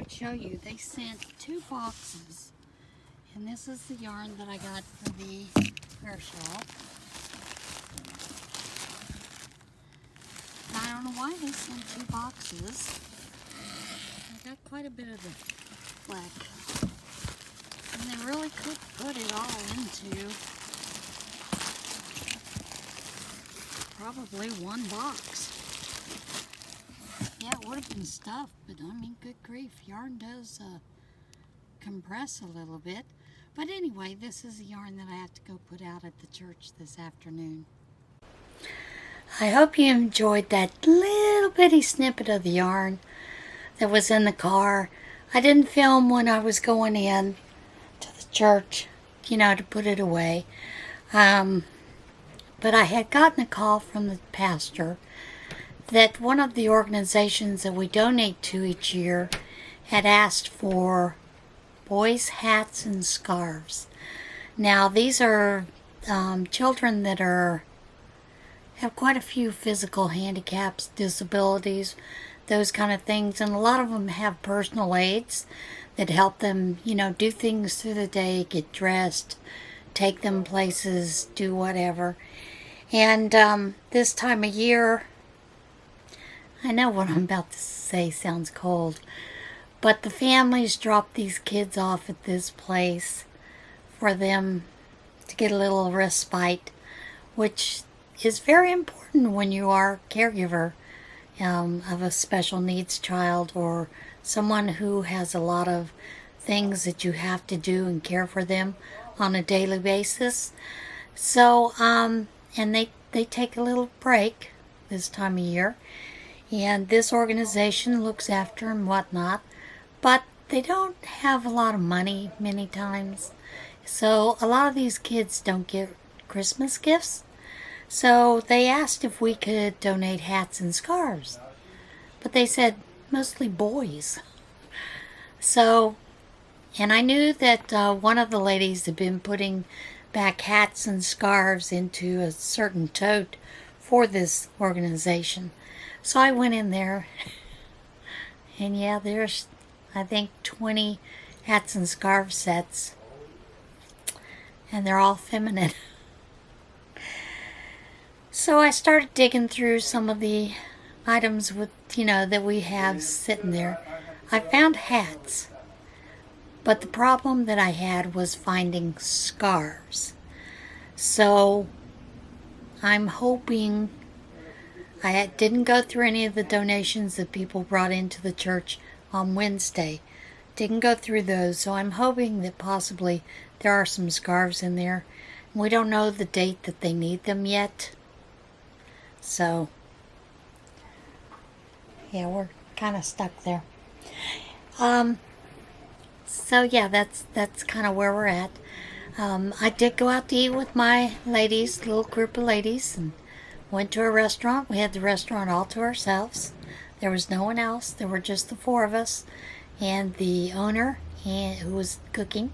would show you. They sent 2 boxes. And this is the yarn that I got for the hair shawl. I don't know why they sent 2 boxes. I got quite a bit of the black. And they really could put it all into probably 1 box. Yeah, it would have been stuffed, but I mean, good grief, yarn does compress a little bit. But anyway, this is the yarn that I have to go put out at the church this afternoon. I hope you enjoyed that little bitty snippet of the yarn that was in the car. I didn't film when I was going in to the church, you know, to put it away. But I had gotten a call from the pastor that one of the organizations that we donate to each year had asked for boys' hats and scarves. Now, these are children that have quite a few physical handicaps, disabilities, those kind of things, and a lot of them have personal aids that help them, you know, do things through the day, get dressed, take them places, do whatever. And this time of year, I know what I'm about to say sounds cold, but the families drop these kids off at this place for them to get a little respite, which is very important when you are a caregiver of a special needs child or someone who has a lot of things that you have to do and care for them on a daily basis. So, and they take a little break this time of year, and this organization looks after and whatnot, but they don't have a lot of money many times. So a lot of these kids don't get Christmas gifts. So they asked if we could donate hats and scarves. But they said mostly boys. So, and I knew that one of the ladies had been putting back hats and scarves into a certain tote for this organization. So I went in there, and yeah, there's, I think, 20 hats and scarf sets, and they're all feminine. So I started digging through some of the items with, you know, that we have sitting there. I found hats, but the problem that I had was finding scarves. So I'm hoping, I didn't go through any of the donations that people brought into the church on Wednesday. Didn't go through those, so I'm hoping that possibly there are some scarves in there. We don't know the date that they need them yet. So, yeah, we're kind of stuck there. So yeah, that's kind of where we're at. I did go out to eat with my ladies, little group of ladies, and went to a restaurant. We had the restaurant all to ourselves. There was no one else. There were just the 4 of us, and the owner, who was cooking,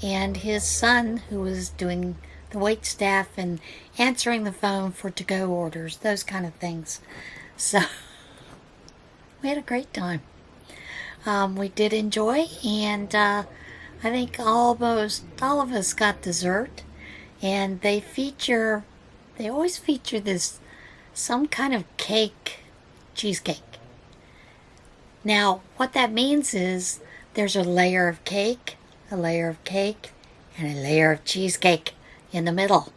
and his son, who was doing the wait staff and answering the phone for to-go orders, those kind of things. So we had a great time. We did enjoy, and I think almost all of us got dessert. And they always feature this, some kind of cake, cheesecake. Now, what that means is there's a layer of cake, and a layer of cheesecake in the middle.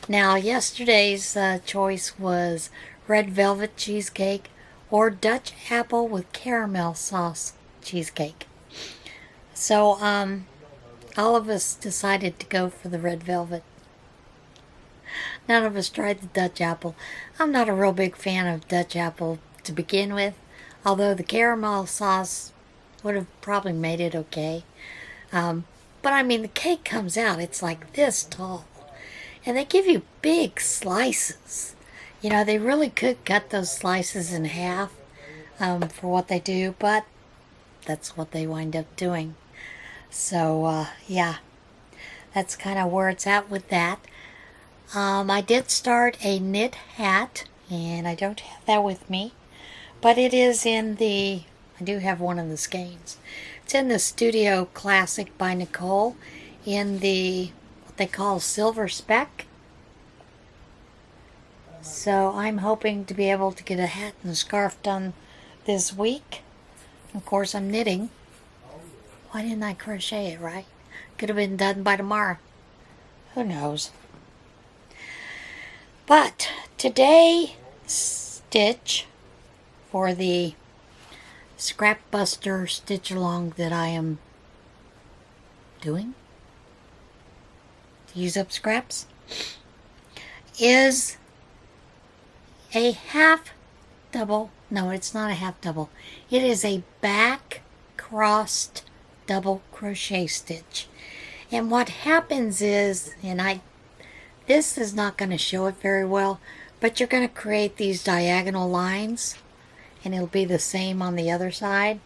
Now, yesterday's choice was red velvet cheesecake or Dutch apple with caramel sauce cheesecake. So, all of us decided to go for the red velvet. None of us tried the Dutch apple. I'm not a real big fan of Dutch apple to begin with, although the caramel sauce would have probably made it okay. But I mean, the cake comes out, it's like this tall. And they give you big slices. You know, they really could cut those slices in half for what they do, but that's what they wind up doing. So, yeah, that's kind of where it's at with that. I did start a knit hat, and I don't have that with me, but it is in the, I do have one of the skeins. It's in the Studio Classic by Nicole in the, what they call silver speck. So I'm hoping to be able to get a hat and a scarf done this week. Of course, I'm knitting. Why didn't I crochet it, right? Could have been done by tomorrow. Who knows? But today, stitch for the Scrapbuster Stitch Along that I am doing to use up scraps is a half double. No, it's not a half double. It is a back crossed double crochet stitch. And what happens is, this is not going to show it very well, but you're going to create these diagonal lines, and it'll be the same on the other side.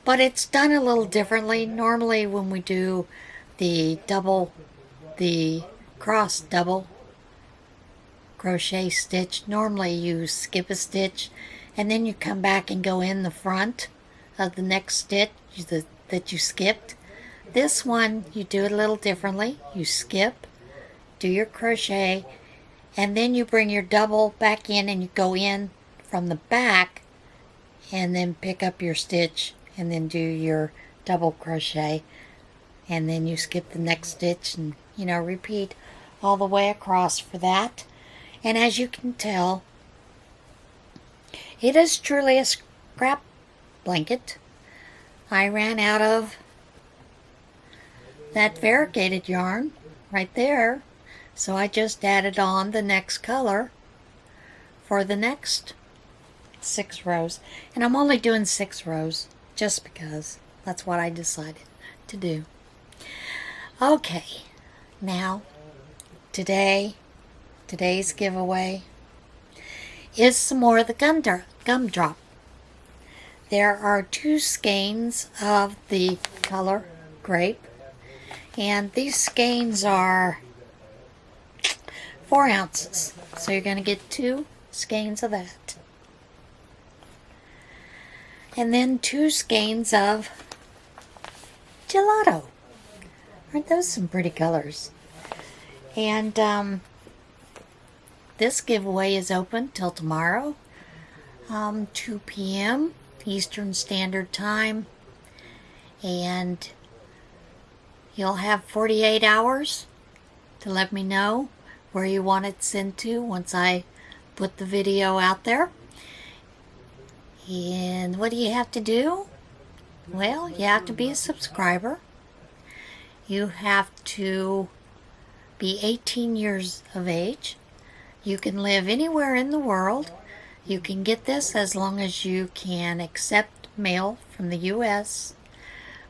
But it's done a little differently. Normally when we do the cross double crochet stitch, normally you skip a stitch and then you come back and go in the front of the next stitch that you skipped. This one, you do it a little differently. You skip, do your crochet, and then you bring your double back in and you go in from the back and then pick up your stitch and then do your double crochet, and then you skip the next stitch and, repeat all the way across for that. And as you can tell, it is truly a scrap blanket. I ran out of that variegated yarn right there, so I just added on the next color for the next 6 rows. And I'm only doing 6 rows just because that's what I decided to do. Okay, now today's giveaway is some more of the gumdrop. There are 2 skeins of the color grape, and these skeins are 4 ounces. So you're going to get 2 skeins of that. And then 2 skeins of gelato. Aren't those some pretty colors? And this giveaway is open till tomorrow, 2 p.m. Eastern Standard Time. And you'll have 48 hours to let me know where you want it sent to once I put the video out there. And what do you have to do? Well, you have to be a subscriber. You have to be 18 years of age. You can live anywhere in the world. You can get this as long as you can accept mail from the U.S.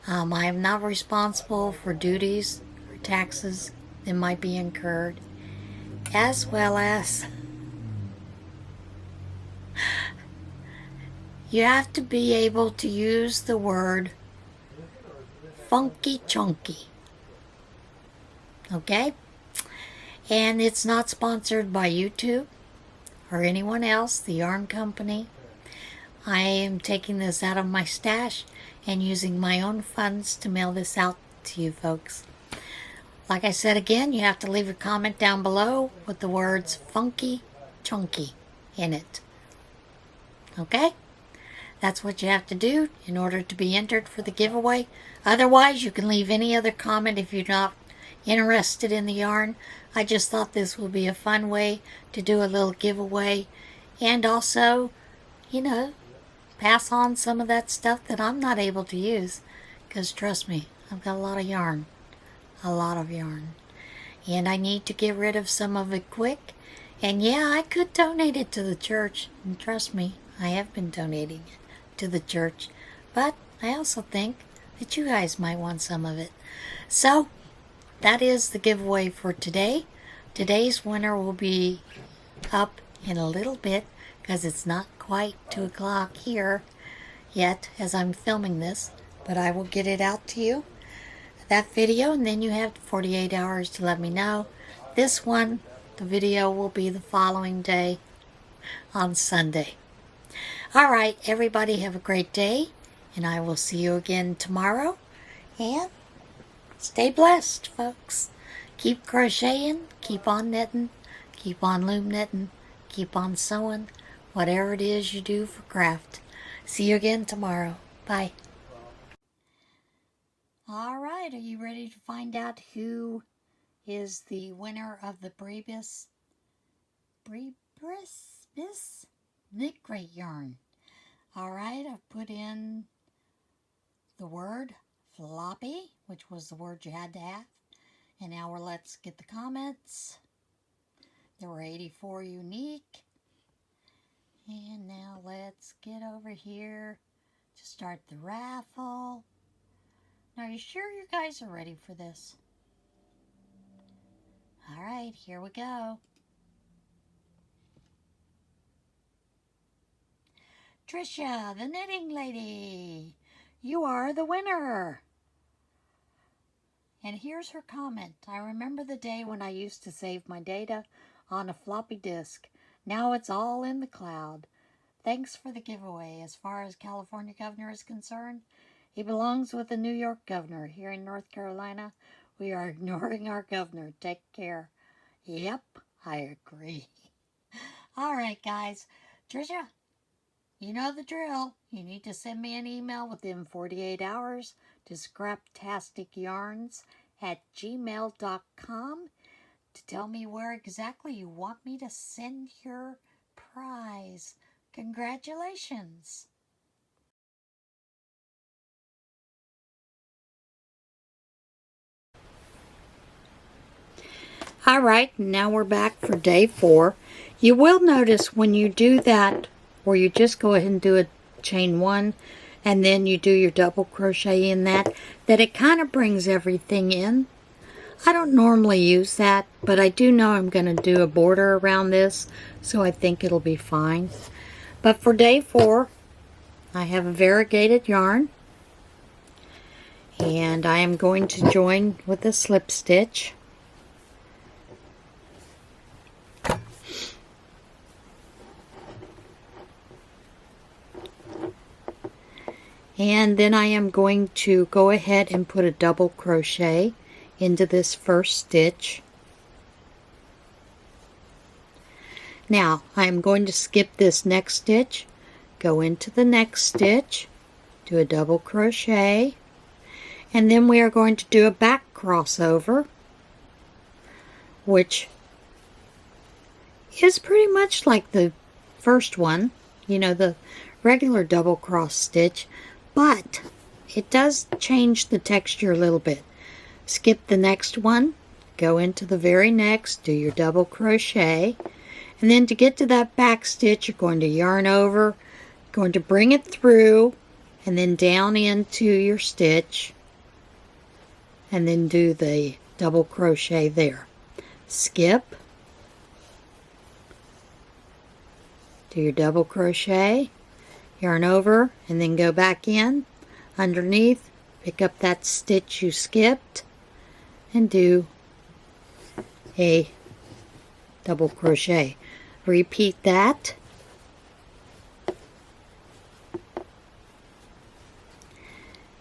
I am not responsible for duties or taxes that might be incurred, as well as you have to be able to use the word funky chunky. Okay? And it's not sponsored by YouTube or anyone else, the yarn company. I am taking this out of my stash and using my own funds to mail this out to you folks. Like I said again, you have to leave a comment down below with the words funky chunky in it. Okay? That's what you have to do in order to be entered for the giveaway. Otherwise, you can leave any other comment if you're not interested in the yarn. I just thought this would be a fun way to do a little giveaway, and also, pass on some of that stuff that I'm not able to use, because trust me, I've got a lot of yarn, and I need to get rid of some of it quick. And yeah, I could donate it to the church, and trust me, I have been donating it to the church, but I also think that you guys might want some of it. So that is the giveaway for today. Today's winner will be up in a little bit because it's not quite 2 o'clock here yet as I'm filming this, but I will get it out to you, that video, and then you have 48 hours to let me know. This one, the video will be the following day on Sunday. Alright, everybody have a great day, And I will see you again tomorrow. And stay blessed, folks. Keep crocheting, keep on knitting, keep on loom knitting, keep on sewing, whatever it is you do for craft. See you again tomorrow. Bye. All right, are you ready to find out who is the winner of the Bcdc Knit Crate yarn? All right, I've put in the word floppy, which was the word you had to have. And now let's get the comments. There were 84 unique. And now let's get over here to start the raffle. Now, are you sure you guys are ready for this? All right, here we go. Tricia, the knitting lady, you are the winner. And here's her comment. I remember the day when I used to save my data on a floppy disk. Now it's all in the cloud. Thanks for the giveaway. As far as California governor is concerned, he belongs with the New York governor. Here in North Carolina, we are ignoring our governor. Take care. Yep, I agree. All right, guys. Tricia, you know the drill. You need to send me an email within 48 hours to scraptasticyarns@gmail.com to tell me where exactly you want me to send your prize. Congratulations! All right, now we're back for day 4. You will notice when you do that, where you just go ahead and do a chain 1, and then you do your double crochet in that it kind of brings everything in. I don't normally use that, but I do know I'm going to do a border around this, so I think it'll be fine. But for day 4, I have a variegated yarn, and I am going to join with a slip stitch. And then I am going to go ahead and put a double crochet into this first stitch. Now I am going to skip this next stitch, go into the next stitch, do a double crochet, and then we are going to do a back crossover, which is pretty much like the first one, you know, the regular double cross stitch, but it does change the texture a little bit. Skip the next one, go into the very next, do your double crochet, and then to get to that back stitch, you're going to yarn over, going to bring it through, and then down into your stitch, and then do the double crochet there. Skip, do your double crochet, yarn over, and then go back in underneath, pick up that stitch you skipped, and do a double crochet. Repeat that,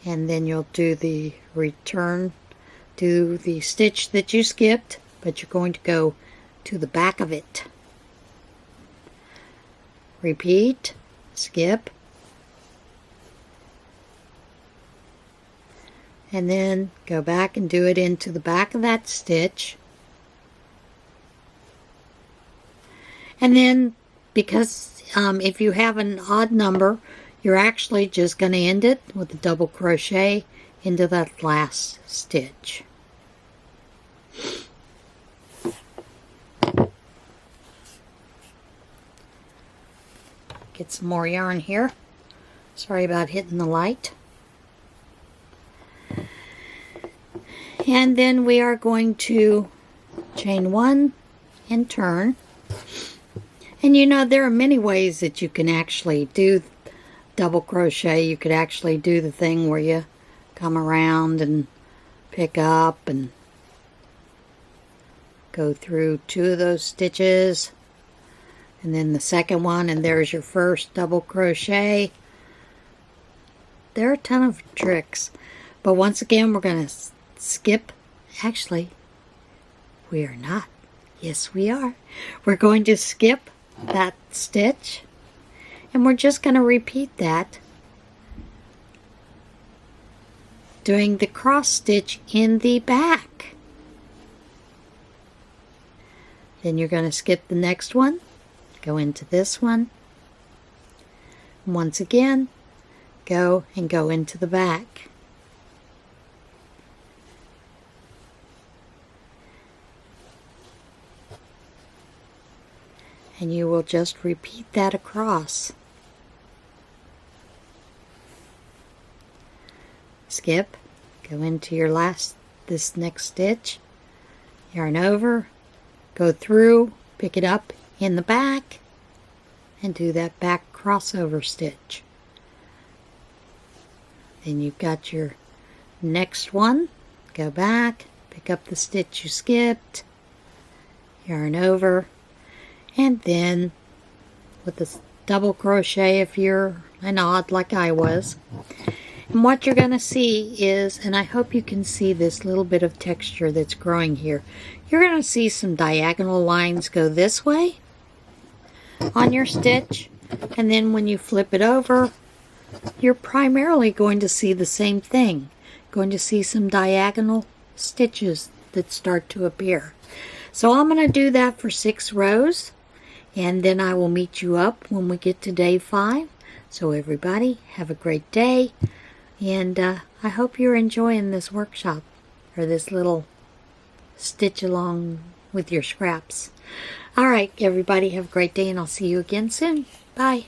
and then you'll do the return, do the stitch that you skipped, but you're going to go to the back of it. Repeat, skip, and then go back and do it into the back of that stitch. And then, because if you have an odd number, you're actually just going to end it with a double crochet into that last stitch. Get some more yarn here. Sorry about hitting the light. And then we are going to chain 1 and turn. And you know, there are many ways that you can actually do double crochet. You could actually do the thing where you come around and pick up and go through 2 of those stitches, and then the second one, and there's your first double crochet. there are a ton of tricks. But once again, we're going to skip. Actually, we are not. Yes, we are. We're going to skip that stitch. And we're just going to repeat that, doing the cross stitch in the back. Then you're going to skip the next one, go into this one. Once again, go into the back. And you will just repeat that across. Skip, go into your this next stitch, yarn over, go through, pick it up in the back, and do that back crossover stitch. Then you've got your next one, go back, pick up the stitch you skipped, yarn over, and then with the double crochet if you're an odd like I was. And what you're going to see is, and I hope you can see this little bit of texture that's growing here, you're going to see some diagonal lines go this way on your stitch, and then when you flip it over, you're primarily going to see the same thing. Going to see some diagonal stitches that start to appear. So I'm going to do that for 6 rows, and then I will meet you up when we get to day 5. So everybody, have a great day. And I hope you're enjoying this workshop, or this little stitch along with your scraps. All right, everybody, have a great day, and I'll see you again soon. Bye.